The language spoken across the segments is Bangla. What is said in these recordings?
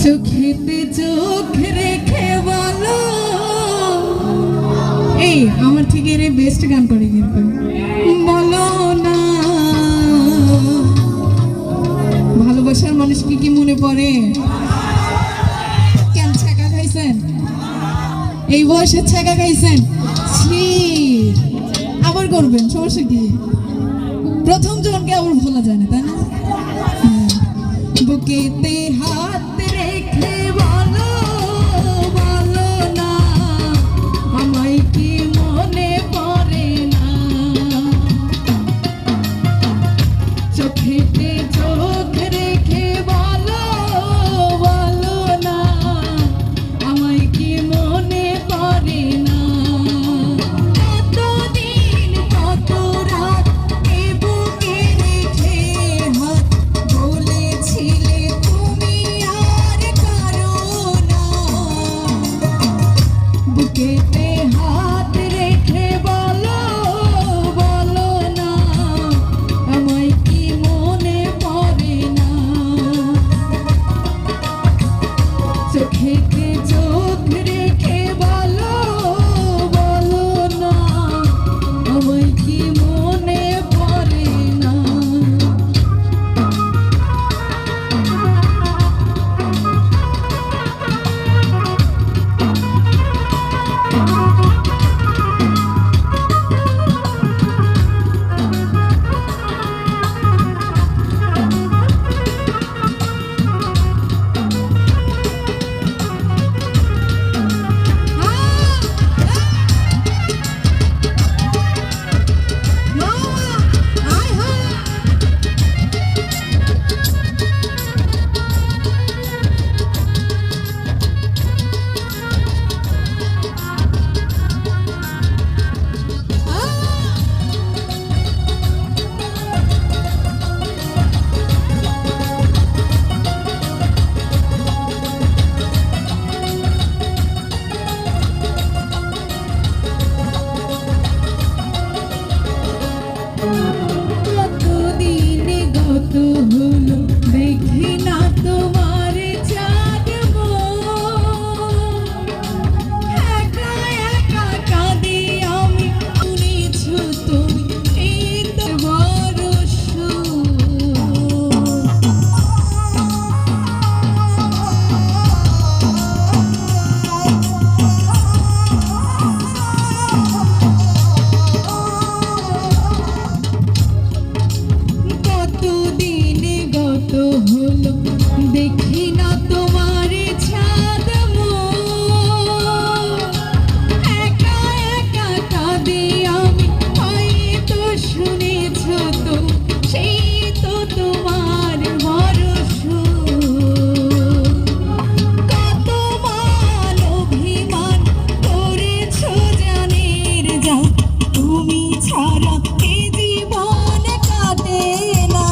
চোখেতে চোখ রেখে বলো। এই আমার থেকে এর বেস্ট গান করে কিন্তু বলো না। ভালোবাসার মানুষকে কি মনে পড়ে? কেন ছাকা খাইছেন? এই বয়সে ছাকা খাইছেন? আবার করবেন, সমস্যা কি? প্রথম জনকে আবার ভোলা যায় না, তাই না? বুকেতে হাত রেখে বলো, বলো না আমায় কি মনে পড়ে না। চোখেতে চোখ রেখে বলো, বলো না আমায় কি মনে পড়ে না। কতদিন কত রাত এ বুকে রেখে হাত বলেছিলে তুমি আর কারো না। বুকেতে হাত রেখে বলো, বলো না আমায় কি মনে পড়ে না। চোখেতে চোখ রেখে বলো, বলো না আমায় কি মনে পড়ে না। কতদিনে গত হলো দেখি না তোমার চাঁদ মুখ। একা একা কাঁদি আমি, শুনেছো তুমি এই তো বড় কতদিনে গত হলো দেখি না তোমার ছাদ মুখ। একা একা কাঁদি আমি, হয়তো শুনেছ তো সেই তো তোমার ভরস। কত মান অভিমান করেছ জানের যা, তুমি ছাড়া এ জীবন কাটে না।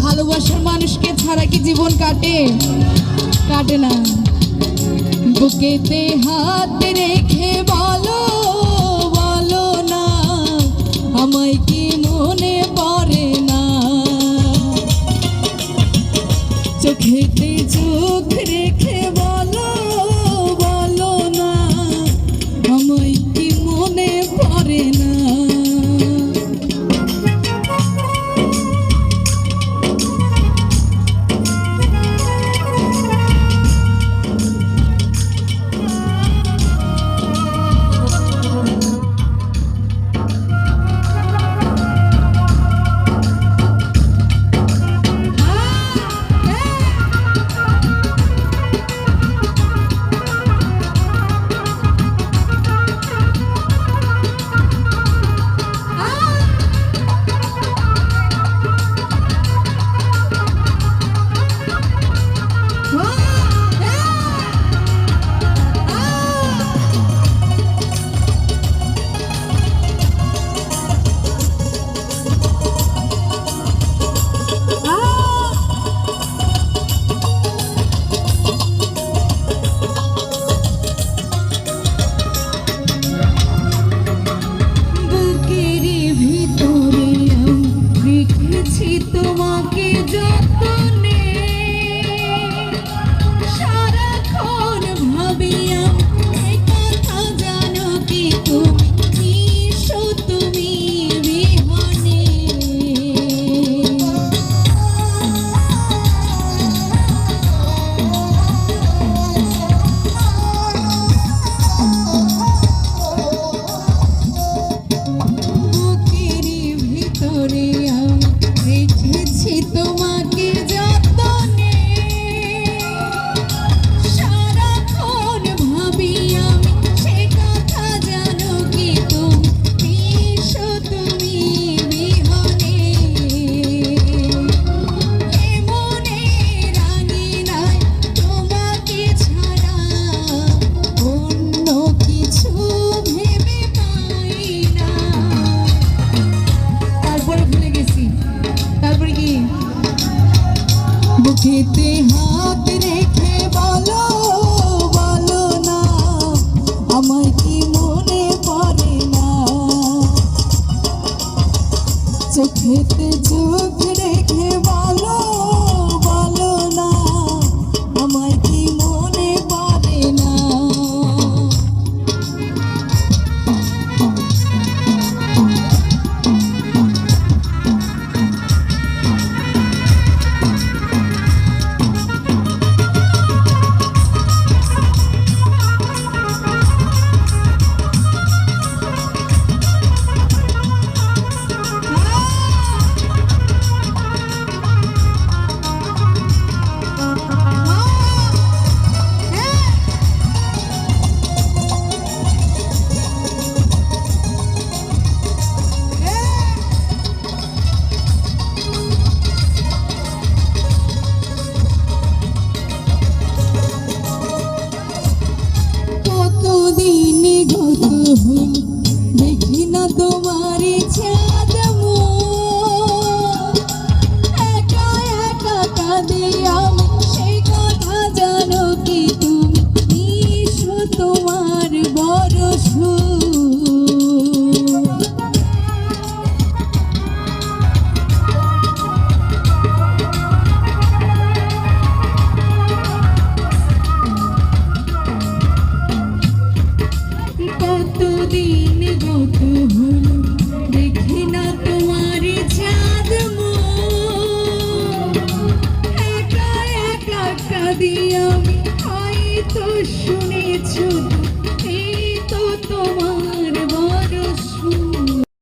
ভালোবাসার মানুষকে ছাড়া কি জীবন কাটে? কাটে না। বুকেতে হাত রেখে বলো, বলো না আমায় কি মনে পড়ে না। চোখেতে চোখ রেখে বলো, বলো না আমায় কি মনে পড়ে না। বুকে হাত রেখে বলো বলো না আমায় কি মনে পড়ে না চোখেতে চোখ রেখে বলো বলো না আমায় কি মনে পড়ে না কতদিন গত হল দেখি না তোমারে